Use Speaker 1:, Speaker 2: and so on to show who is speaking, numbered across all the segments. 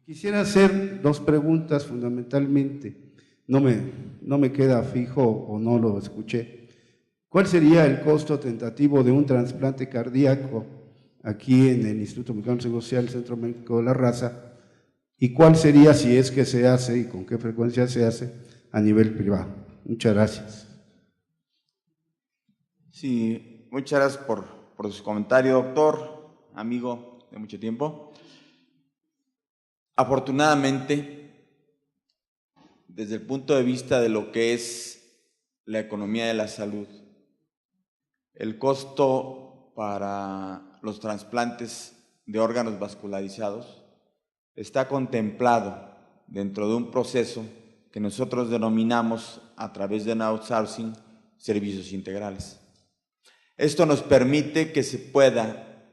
Speaker 1: Quisiera hacer dos preguntas fundamentalmente. No me queda fijo o no lo escuché. ¿Cuál sería el costo tentativo de un trasplante cardíaco aquí en el Instituto Mexicano de Seguro Social, Centro Médico de la Raza? ¿Y cuál sería, si es que se hace y con qué frecuencia se hace, a nivel privado? Muchas gracias.
Speaker 2: Sí, muchas gracias por su comentario, doctor, amigo de mucho tiempo. Afortunadamente, desde el punto de vista de lo que es la economía de la salud, el costo para los trasplantes de órganos vascularizados está contemplado dentro de un proceso que nosotros denominamos a través de un outsourcing servicios integrales. Esto nos permite que se pueda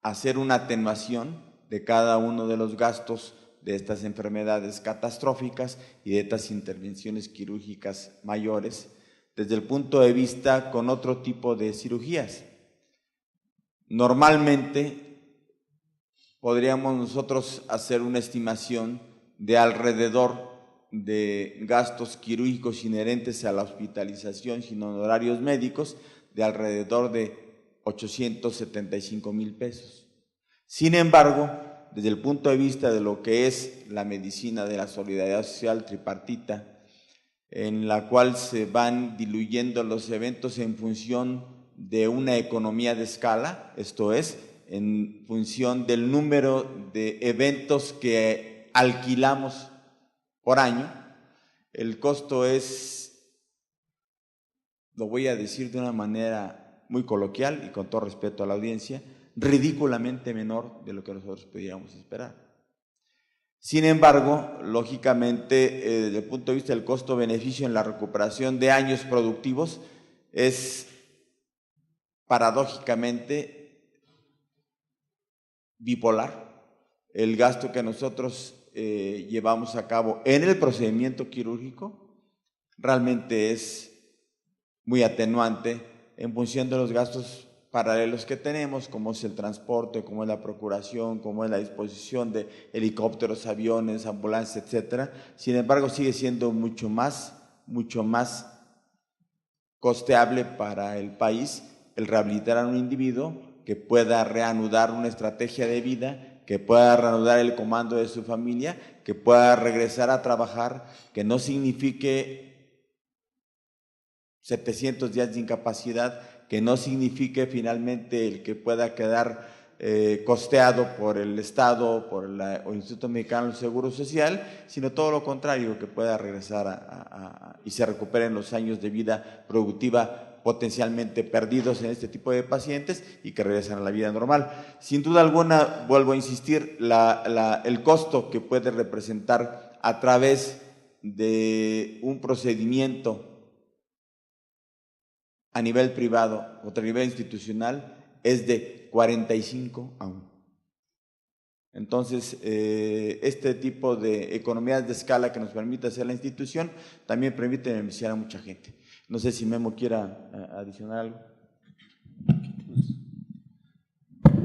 Speaker 2: hacer una atenuación de cada uno de los gastos de estas enfermedades catastróficas y de estas intervenciones quirúrgicas mayores desde el punto de vista con otro tipo de cirugías. Normalmente podríamos nosotros hacer una estimación de alrededor de gastos quirúrgicos inherentes a la hospitalización sin honorarios médicos de alrededor de 875,000 pesos. Sin embargo, desde el punto de vista de lo que es la medicina de la solidaridad social tripartita, en la cual se van diluyendo los eventos en función de una economía de escala, esto es, en función del número de eventos que alquilamos por año, el costo es, lo voy a decir de una manera muy coloquial y con todo respeto a la audiencia, ridículamente menor de lo que nosotros podíamos esperar. Sin embargo, lógicamente, desde el punto de vista del costo-beneficio en la recuperación de años productivos, es paradójicamente bipolar. El gasto que nosotros llevamos a cabo en el procedimiento quirúrgico realmente es muy atenuante en función de los gastos paralelos que tenemos, como es el transporte, como es la procuración, como es la disposición de helicópteros, aviones, ambulancias, etcétera. Sin embargo, sigue siendo mucho más costeable para el país el rehabilitar a un individuo que pueda reanudar una estrategia de vida, que pueda reanudar el comando de su familia, que pueda regresar a trabajar, que no signifique 700 días de incapacidad, que no signifique finalmente el que pueda quedar costeado por el Estado, por el Instituto Mexicano del Seguro Social, sino todo lo contrario, que pueda regresar y se recuperen los años de vida productiva potencialmente perdidos en este tipo de pacientes y que regresen a la vida normal. Sin duda alguna, vuelvo a insistir, el costo que puede representar a través de un procedimiento a nivel privado o a nivel institucional es de 45 a 1. Entonces, este tipo de economías de escala que nos permite hacer la institución también permite beneficiar a mucha gente. No sé si Memo quiera adicionar algo.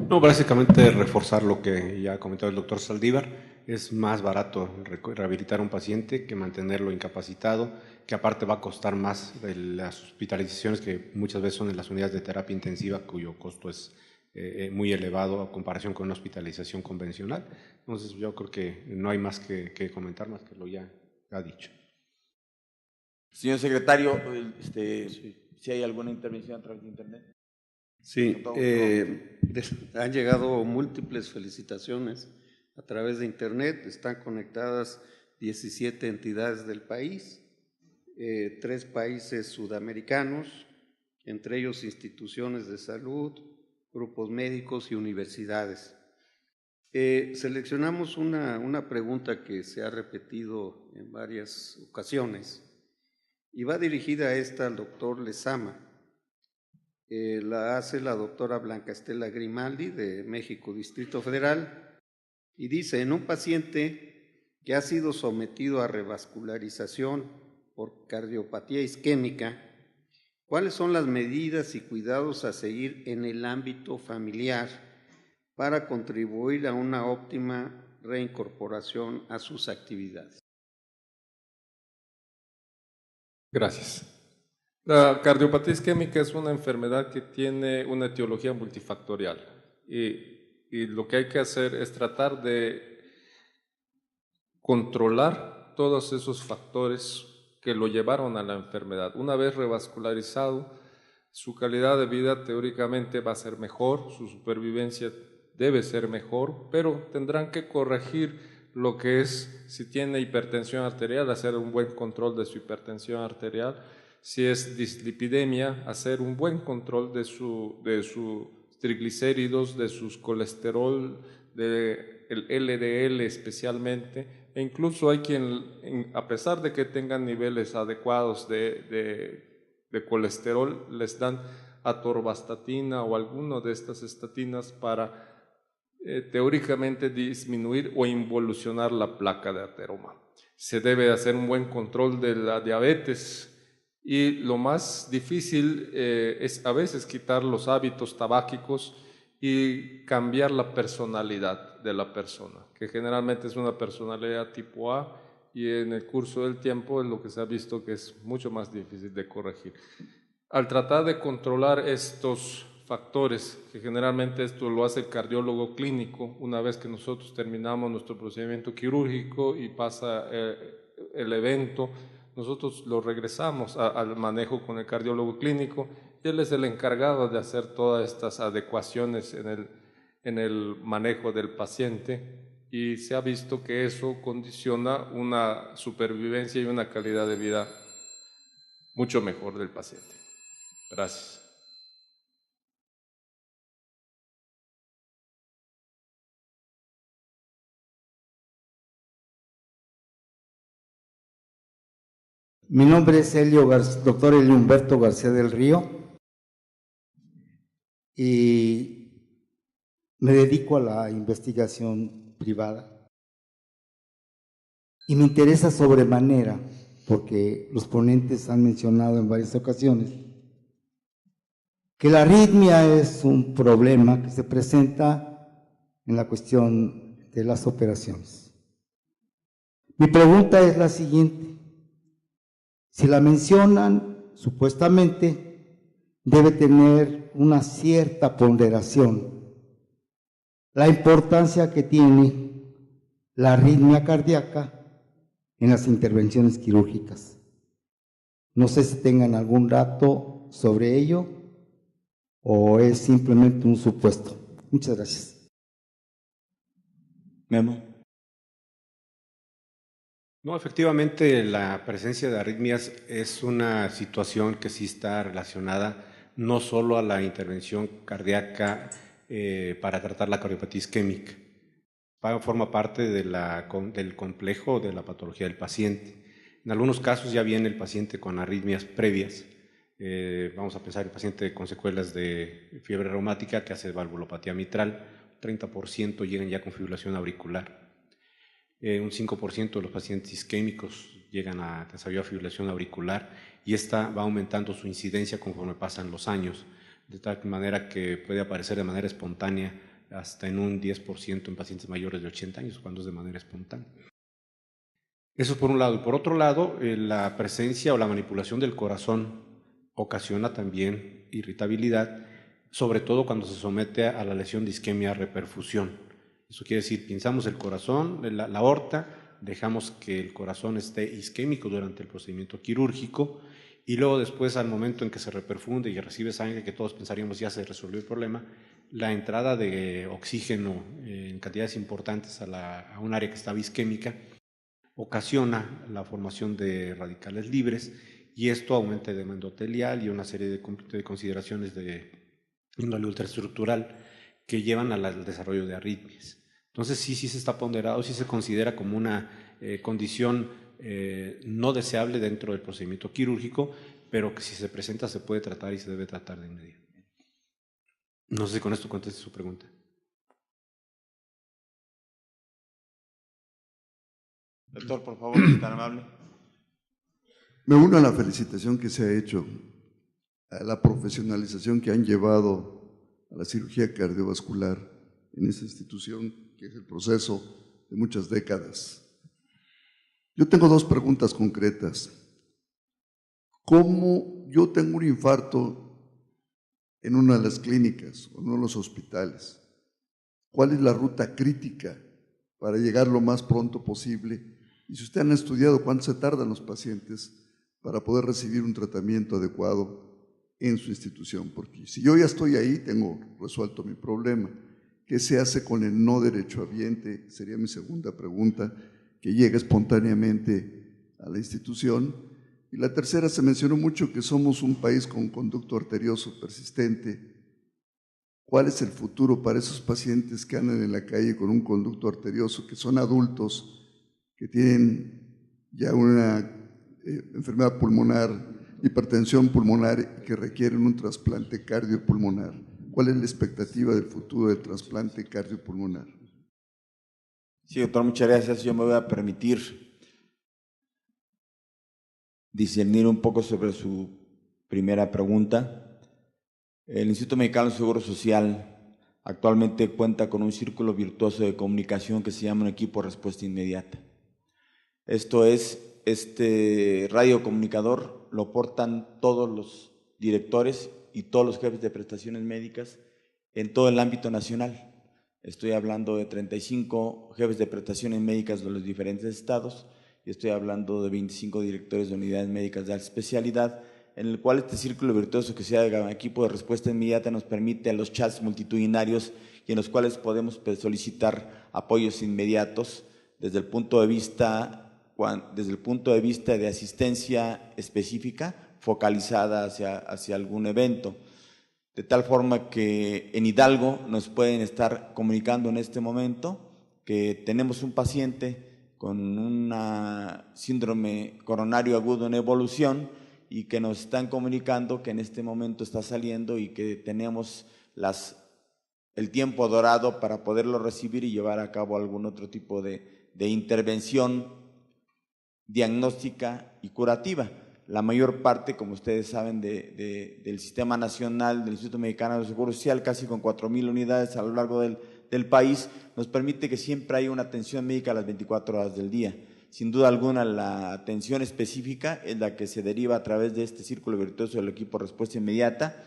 Speaker 3: No, básicamente reforzar lo que ya ha comentado el doctor Saldívar. Es más barato rehabilitar a un paciente que mantenerlo incapacitado, que aparte va a costar más de las hospitalizaciones que muchas veces son en las unidades de terapia intensiva, cuyo costo es muy elevado a comparación con una hospitalización convencional. Entonces yo creo que no hay más que comentar, más que lo ya ha dicho.
Speaker 2: Señor secretario, si hay alguna intervención a través de internet.
Speaker 4: Sí, han llegado múltiples felicitaciones a través de internet, están conectadas 17 entidades del país, 3 países sudamericanos, entre ellos instituciones de salud, grupos médicos y universidades. Seleccionamos una pregunta que se ha repetido en varias ocasiones y va dirigida a esta al doctor Lezama. La hace la doctora Blanca Estela Grimaldi de México, Distrito Federal, y dice: en un paciente que ha sido sometido a revascularización por cardiopatía isquémica, ¿cuáles son las medidas y cuidados a seguir en el ámbito familiar para contribuir a una óptima reincorporación a sus actividades.
Speaker 5: Gracias. La cardiopatía isquémica es una enfermedad que tiene una etiología multifactorial y lo que hay que hacer es tratar de controlar todos esos factores que lo llevaron a la enfermedad. Una vez revascularizado, su calidad de vida teóricamente va a ser mejor, su supervivencia debe ser mejor, pero tendrán que corregir lo que es, si tiene hipertensión arterial, hacer un buen control de su hipertensión arterial, si es dislipidemia, hacer un buen control de sus triglicéridos, de sus colesterol, del LDL especialmente, e incluso hay quien, a pesar de que tengan niveles adecuados de colesterol, les dan atorvastatina o alguno de estas estatinas para teóricamente disminuir o involucionar la placa de ateroma. Se debe hacer un buen control de la diabetes y lo más difícil es a veces quitar los hábitos tabáquicos y cambiar la personalidad de la persona, que generalmente es una personalidad tipo A y en el curso del tiempo es lo que se ha visto que es mucho más difícil de corregir. Al tratar de controlar estos factores, que generalmente esto lo hace el cardiólogo clínico, una vez que nosotros terminamos nuestro procedimiento quirúrgico y pasa el evento, nosotros lo regresamos al manejo con el cardiólogo clínico y él es el encargado de hacer todas estas adecuaciones en el manejo del paciente y se ha visto que eso condiciona una supervivencia y una calidad de vida mucho mejor del paciente. Gracias.
Speaker 6: Mi nombre es doctor Elio Humberto García del Río y me dedico a la investigación privada y me interesa sobremanera porque los ponentes han mencionado en varias ocasiones que la arritmia es un problema que se presenta en la cuestión de las operaciones. Mi pregunta es la siguiente. Si la mencionan, supuestamente, debe tener una cierta ponderación. La importancia que tiene la arritmia cardíaca en las intervenciones quirúrgicas. No sé si tengan algún dato sobre ello o es simplemente un supuesto. Muchas gracias.
Speaker 2: Memo.
Speaker 3: No, efectivamente, la presencia de arritmias es una situación que sí está relacionada no solo a la intervención cardíaca para tratar la cardiopatía isquémica, forma parte del complejo de la patología del paciente. En algunos casos ya viene el paciente con arritmias previas, vamos a pensar en el paciente con secuelas de fiebre reumática que hace valvulopatía mitral, 30% llegan ya con fibrilación auricular. Un 5% de los pacientes isquémicos llegan a desarrollar fibrilación auricular y esta va aumentando su incidencia conforme pasan los años, de tal manera que puede aparecer de manera espontánea hasta en un 10% en pacientes mayores de 80 años, cuando es de manera espontánea. Eso por un lado. Y por otro lado, la presencia o la manipulación del corazón ocasiona también irritabilidad, sobre todo cuando se somete a la lesión de isquemia reperfusión. Eso quiere decir, pinzamos el corazón, la aorta, dejamos que el corazón esté isquémico durante el procedimiento quirúrgico y luego después, al momento en que se reperfunde y recibe sangre, que todos pensaríamos ya se resolvió el problema, la entrada de oxígeno en cantidades importantes a un área que estaba isquémica ocasiona la formación de radicales libres y esto aumenta el edema endotelial y una serie de consideraciones de índole ultraestructural que llevan al desarrollo de arritmias. Entonces sí se está ponderado, sí se considera como una condición no deseable dentro del procedimiento quirúrgico, pero que si se presenta se puede tratar y se debe tratar de inmediato. No sé si con esto conteste su pregunta.
Speaker 2: Doctor, por favor, si tan amable.
Speaker 7: Me uno a la felicitación que se ha hecho, a la profesionalización que han llevado a la cirugía cardiovascular en esa institución, que es el proceso de muchas décadas. Yo tengo dos preguntas concretas. ¿Cómo yo tengo un infarto en una de las clínicas o en uno de los hospitales? ¿Cuál es la ruta crítica para llegar lo más pronto posible? Y si ustedes han estudiado cuánto se tardan los pacientes para poder recibir un tratamiento adecuado en su institución, porque si yo ya estoy ahí, tengo resuelto mi problema. ¿Qué se hace con el no derechohabiente? Sería mi segunda pregunta, que llega espontáneamente a la institución. Y la tercera, se mencionó mucho que somos un país con conducto arterioso persistente. ¿Cuál es el futuro para esos pacientes que andan en la calle con un conducto arterioso, que son adultos, que tienen ya una enfermedad pulmonar, hipertensión pulmonar y que requieren un trasplante cardiopulmonar? ¿Cuál es la expectativa del futuro del trasplante cardiopulmonar?
Speaker 2: Sí, doctor, muchas gracias. Yo me voy a permitir discernir un poco sobre su primera pregunta. El Instituto Mexicano del Seguro Social actualmente cuenta con un círculo virtuoso de comunicación que se llama un equipo de respuesta inmediata. Esto es, este radiocomunicador lo portan todos los directores y todos los jefes de prestaciones médicas en todo el ámbito nacional. Estoy hablando de 35 jefes de prestaciones médicas de los diferentes estados y estoy hablando de 25 directores de unidades médicas de alta especialidad, en el cual este círculo virtuoso que se llama equipo de respuesta inmediata nos permite a los chats multitudinarios y en los cuales podemos solicitar apoyos inmediatos desde el punto de vista de asistencia específica focalizada hacia algún evento. De tal forma que en Hidalgo nos pueden estar comunicando en este momento que tenemos un paciente con una síndrome coronario agudo en evolución y que nos están comunicando que en este momento está saliendo y que tenemos el tiempo dorado para poderlo recibir y llevar a cabo algún otro tipo de intervención diagnóstica y curativa. La mayor parte, como ustedes saben, del Sistema Nacional del Instituto Mexicano del Seguro Social, casi con 4,000 unidades a lo largo del país, nos permite que siempre haya una atención médica a las 24 horas del día. Sin duda alguna, la atención específica es la que se deriva a través de este círculo virtuoso del equipo de respuesta inmediata.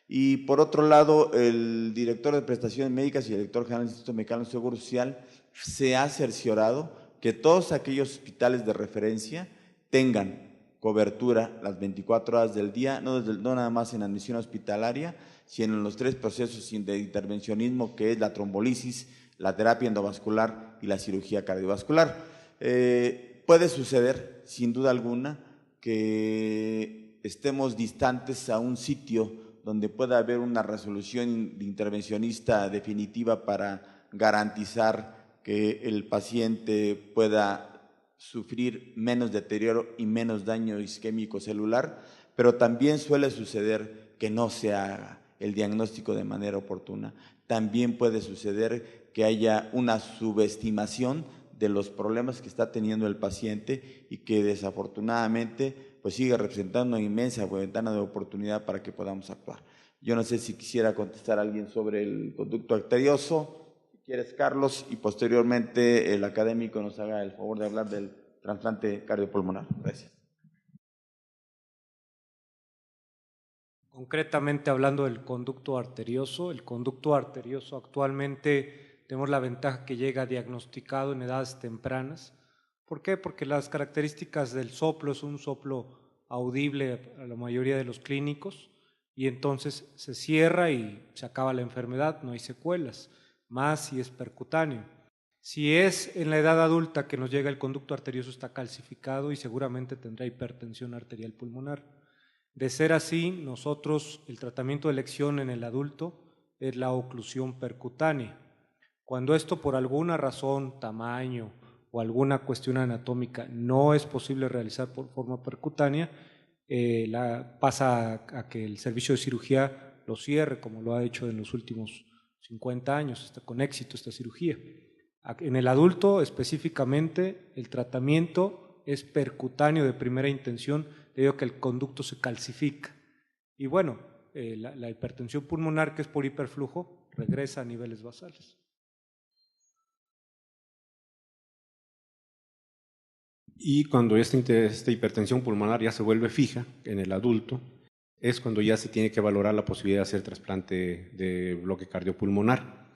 Speaker 2: Y por otro lado, el director de prestaciones médicas y el director general del Instituto Mexicano del Seguro Social se ha cerciorado que todos aquellos hospitales de referencia tengan cobertura las 24 horas del día, no nada más en admisión hospitalaria, sino en los 3 procesos de intervencionismo, que es la trombolisis, la terapia endovascular y la cirugía cardiovascular. Puede suceder, sin duda alguna, que estemos distantes a un sitio donde pueda haber una resolución intervencionista definitiva para garantizar que el paciente pueda sufrir menos deterioro y menos daño isquémico celular, pero también suele suceder que no se haga el diagnóstico de manera oportuna. También puede suceder que haya una subestimación de los problemas que está teniendo el paciente y que desafortunadamente pues sigue representando una inmensa ventana de oportunidad para que podamos actuar. Yo no sé si quisiera contestar a alguien sobre el conducto arterioso. ¿Quieres, Carlos? Y posteriormente el académico nos haga el favor de hablar del trasplante cardiopulmonar. Gracias.
Speaker 8: Concretamente hablando del conducto arterioso, el conducto arterioso actualmente tenemos la ventaja que llega diagnosticado en edades tempranas. ¿Por qué? Porque las características del soplo es un soplo audible a la mayoría de los clínicos y entonces se cierra y se acaba la enfermedad, no hay secuelas, más si es percutáneo. Si es en la edad adulta que nos llega el conducto arterioso, está calcificado y seguramente tendrá hipertensión arterial pulmonar. De ser así, nosotros el tratamiento de elección en el adulto es la oclusión percutánea. Cuando esto por alguna razón, tamaño o alguna cuestión anatómica no es posible realizar por forma percutánea, pasa a que el servicio de cirugía lo cierre, como lo ha hecho en los últimos 50 años, está con éxito esta cirugía. En el adulto específicamente el tratamiento es percutáneo de primera intención debido a que el conducto se calcifica. Y bueno, la hipertensión pulmonar, que es por hiperflujo, regresa a niveles basales.
Speaker 3: Y cuando esta hipertensión pulmonar ya se vuelve fija en el adulto, es cuando ya se tiene que valorar la posibilidad de hacer trasplante de bloque cardiopulmonar.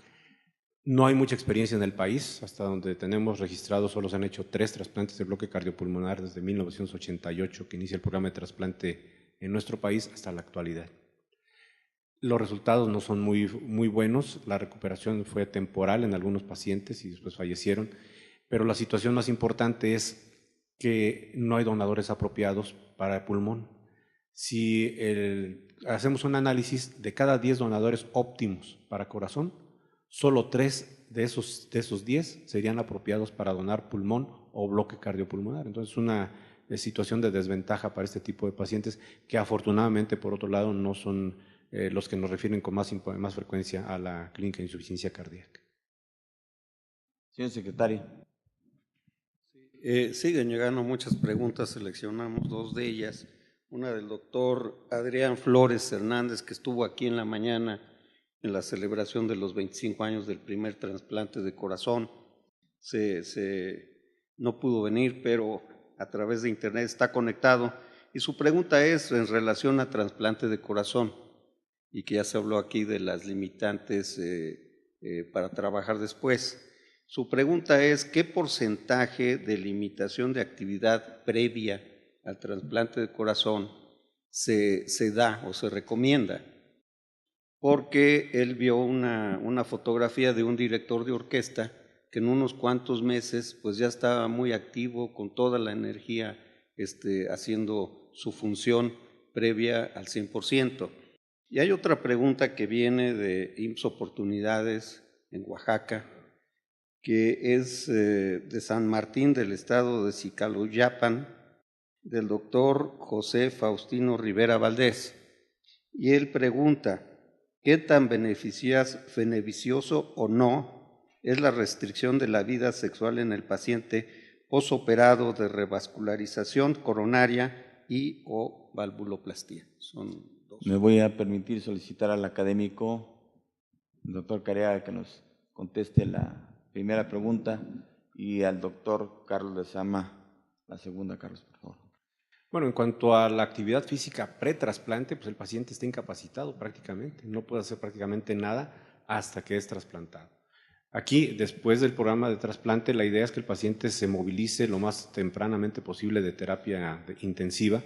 Speaker 3: No hay mucha experiencia en el país, hasta donde tenemos registrados solo se han hecho 3 trasplantes de bloque cardiopulmonar desde 1988, que inicia el programa de trasplante en nuestro país, hasta la actualidad. Los resultados no son muy buenos, la recuperación fue temporal en algunos pacientes y después fallecieron, pero la situación más importante es que no hay donadores apropiados para el pulmón. Si hacemos un análisis de cada 10 donadores óptimos para corazón, solo 3 de esos 10 serían apropiados para donar pulmón o bloque cardiopulmonar. Entonces, una situación de desventaja para este tipo de pacientes que afortunadamente, por otro lado, no son los que nos refieren con más frecuencia a la clínica de insuficiencia cardíaca.
Speaker 2: Señor secretario.
Speaker 4: Siguen llegando muchas preguntas, seleccionamos 2 de ellas. Una del doctor Adrián Flores Hernández, que estuvo aquí en la mañana en la celebración de los 25 años del primer trasplante de corazón. No pudo venir, pero a través de internet está conectado. Y su pregunta es en relación a trasplante de corazón, y que ya se habló aquí de las limitantes para trabajar después. Su pregunta es, ¿qué porcentaje de limitación de actividad previa al trasplante de corazón se da o se recomienda? Porque él vio una fotografía de un director de orquesta que en unos cuantos meses pues ya estaba muy activo, con toda la energía haciendo su función previa al 100%. Y hay otra pregunta que viene de IMSS Oportunidades en Oaxaca, que es de San Martín del estado de Xicaloyapan, del doctor José Faustino Rivera Valdés. Y él pregunta, ¿qué tan beneficioso o no es la restricción de la vida sexual en el paciente posoperado de revascularización coronaria y o valvuloplastía? Son 2.
Speaker 2: Me voy a permitir solicitar al académico, el doctor Careaga, que nos conteste la primera pregunta, y al doctor Carlos Lezama la segunda. Carlos, por favor.
Speaker 3: Bueno, en cuanto a la actividad física pretrasplante, pues el paciente está incapacitado prácticamente, no puede hacer prácticamente nada hasta que es trasplantado. Aquí, después del programa de trasplante, la idea es que el paciente se movilice lo más tempranamente posible de terapia intensiva,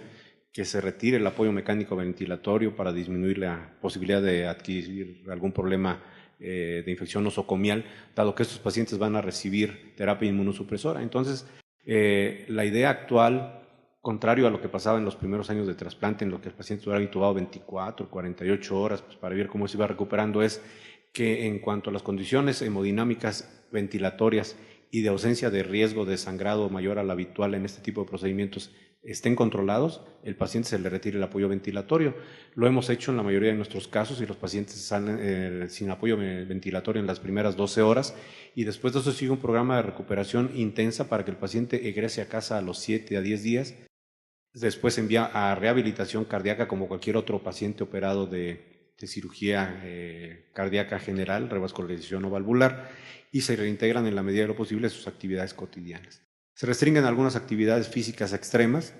Speaker 3: que se retire el apoyo mecánico ventilatorio para disminuir la posibilidad de adquirir algún problema de infección nosocomial, dado que estos pacientes van a recibir terapia inmunosupresora. Entonces, la idea actual, contrario a lo que pasaba en los primeros años de trasplante, en lo que el paciente duraba intubado 24, 48 horas pues, para ver cómo se iba recuperando, es que en cuanto a las condiciones hemodinámicas ventilatorias y de ausencia de riesgo de sangrado mayor al habitual en este tipo de procedimientos estén controlados, el paciente se le retire el apoyo ventilatorio. Lo hemos hecho en la mayoría de nuestros casos y los pacientes salen sin apoyo ventilatorio en las primeras 12 horas y después de eso sigue un programa de recuperación intensa para que el paciente egrese a casa a los 7 a 10 días. Después se envía a rehabilitación cardíaca como cualquier otro paciente operado de cirugía cardíaca general, revascularización o valvular, y se reintegran en la medida de lo posible sus actividades cotidianas. Se restringen algunas actividades físicas extremas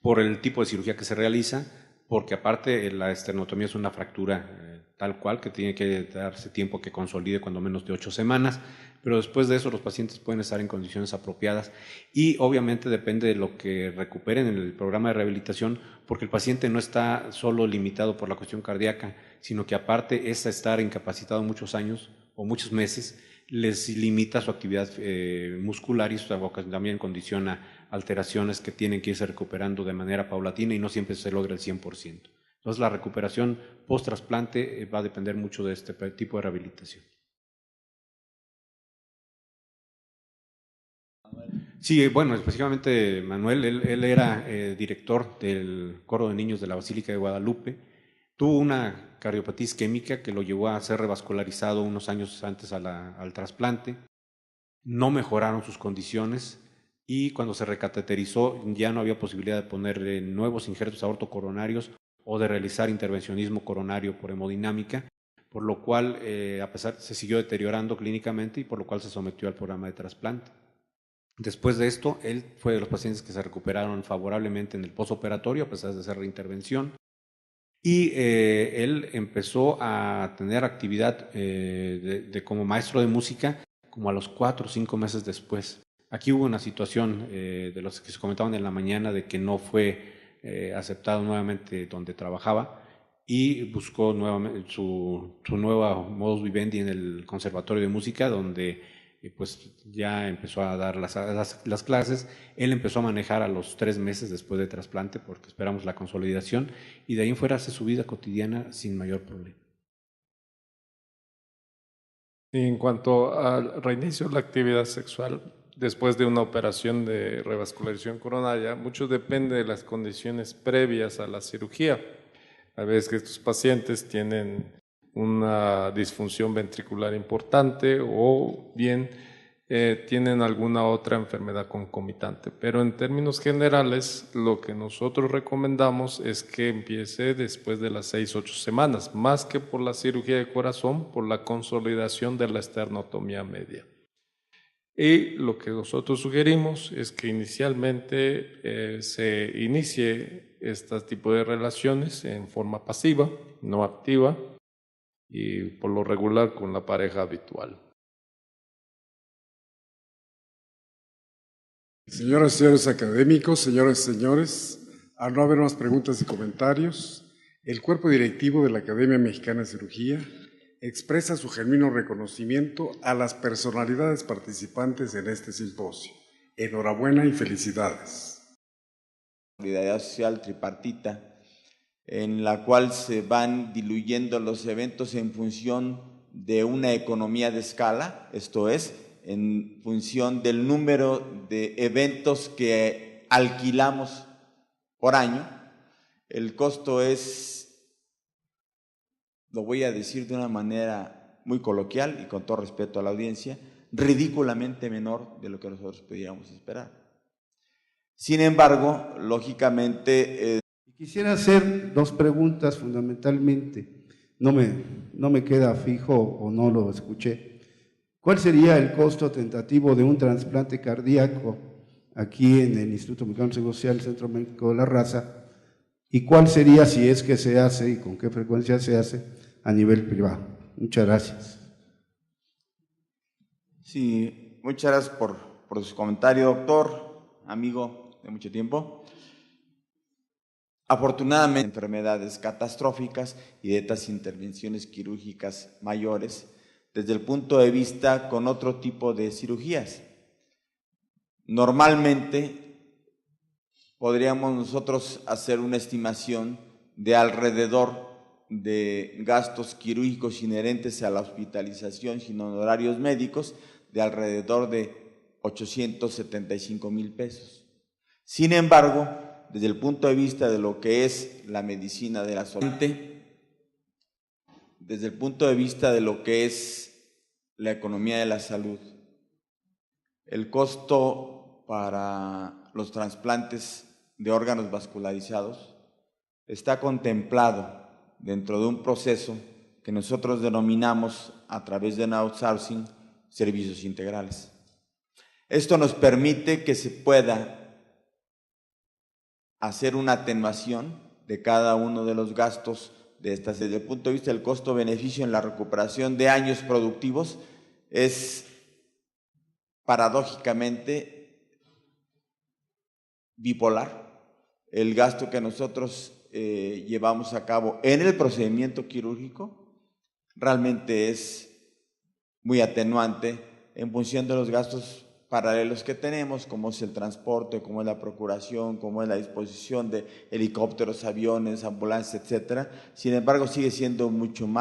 Speaker 3: por el tipo de cirugía que se realiza, porque aparte la esternotomía es una fractura tal cual que tiene que darse tiempo que consolide cuando menos de 8 semanas, pero después de eso los pacientes pueden estar en condiciones apropiadas y obviamente depende de lo que recuperen en el programa de rehabilitación, porque el paciente no está solo limitado por la cuestión cardíaca, sino que aparte es estar incapacitado muchos años o muchos meses, les limita su actividad muscular y también condiciona alteraciones que tienen que irse recuperando de manera paulatina y no siempre se logra el 100%. Entonces la recuperación post-trasplante va a depender mucho de este tipo de rehabilitación. Sí, bueno, específicamente Manuel, él era director del Coro de Niños de la Basílica de Guadalupe. Tuvo una cardiopatía isquémica que lo llevó a ser revascularizado unos años antes al trasplante. No mejoraron sus condiciones y cuando se recateterizó ya no había posibilidad de ponerle nuevos injertos aortocoronarios o de realizar intervencionismo coronario por hemodinámica, por lo cual a pesar se siguió deteriorando clínicamente y por lo cual se sometió al programa de trasplante. Después de esto, él fue de los pacientes que se recuperaron favorablemente en el postoperatorio, a pesar de hacer reintervención. Y él empezó a tener actividad como maestro de música como a los 4 o 5 meses después. Aquí hubo una situación de los que se comentaban en la mañana de que no fue aceptado nuevamente donde trabajaba y buscó nuevamente su nueva modus vivendi en el Conservatorio de Música, donde pues ya empezó a dar las clases. Él empezó a manejar a los 3 meses después de trasplante, porque esperamos la consolidación, y de ahí en fuera hace su vida cotidiana sin mayor problema.
Speaker 5: En cuanto al reinicio de la actividad sexual después de una operación de revascularización coronaria, mucho depende de las condiciones previas a la cirugía. A veces que estos pacientes tienen una disfunción ventricular importante o bien tienen alguna otra enfermedad concomitante. Pero en términos generales, lo que nosotros recomendamos es que empiece después de las 6-8 semanas, más que por la cirugía de corazón, por la consolidación de la esternotomía media. Y lo que nosotros sugerimos es que inicialmente se inicie este tipo de relaciones en forma pasiva, no activa, y por lo regular con la pareja habitual.
Speaker 9: Señoras y señores académicos, señoras y señores, al no haber más preguntas y comentarios, el cuerpo directivo de la Academia Mexicana de Cirugía expresa su genuino reconocimiento a las personalidades participantes en este simposio. Enhorabuena y felicidades.
Speaker 2: Solidaridad social tripartita, en la cual se van diluyendo los eventos en función de una economía de escala, esto es, en función del número de eventos que alquilamos por año. El costo es, lo voy a decir de una manera muy coloquial y con todo respeto a la audiencia, ridículamente menor de lo que nosotros pudiéramos esperar. Sin embargo, lógicamente…
Speaker 1: Quisiera hacer 2 preguntas fundamentalmente. No me queda fijo o no lo escuché. ¿Cuál sería el costo tentativo de un trasplante cardíaco aquí en el Instituto Mexicano del Seguro Social, Centro Médico de la Raza? ¿Y cuál sería, si es que se hace y con qué frecuencia se hace, a nivel privado? Muchas gracias.
Speaker 2: Sí, muchas gracias por su comentario, doctor, amigo de mucho tiempo. Afortunadamente, enfermedades catastróficas y de estas intervenciones quirúrgicas mayores, desde el punto de vista con otro tipo de cirugías. Normalmente podríamos nosotros hacer una estimación de alrededor de gastos quirúrgicos inherentes a la hospitalización sin honorarios médicos de alrededor de 875,000 pesos. Sin embargo, desde el punto de vista de lo que es la medicina de la salud, desde el punto de vista de lo que es la economía de la salud, el costo para los trasplantes de órganos vascularizados está contemplado dentro de un proceso que nosotros denominamos a través de outsourcing servicios integrales. Esto nos permite que se pueda hacer una atenuación de cada uno de los gastos de estas. Desde el punto de vista del costo-beneficio en la recuperación de años productivos, es paradójicamente bipolar. El gasto que nosotros llevamos a cabo en el procedimiento quirúrgico realmente es muy atenuante en función de los gastos paralelos que tenemos, como es el transporte, como es la procuración, como es la disposición de helicópteros, aviones, ambulancias, etcétera. Sin embargo, sigue siendo mucho más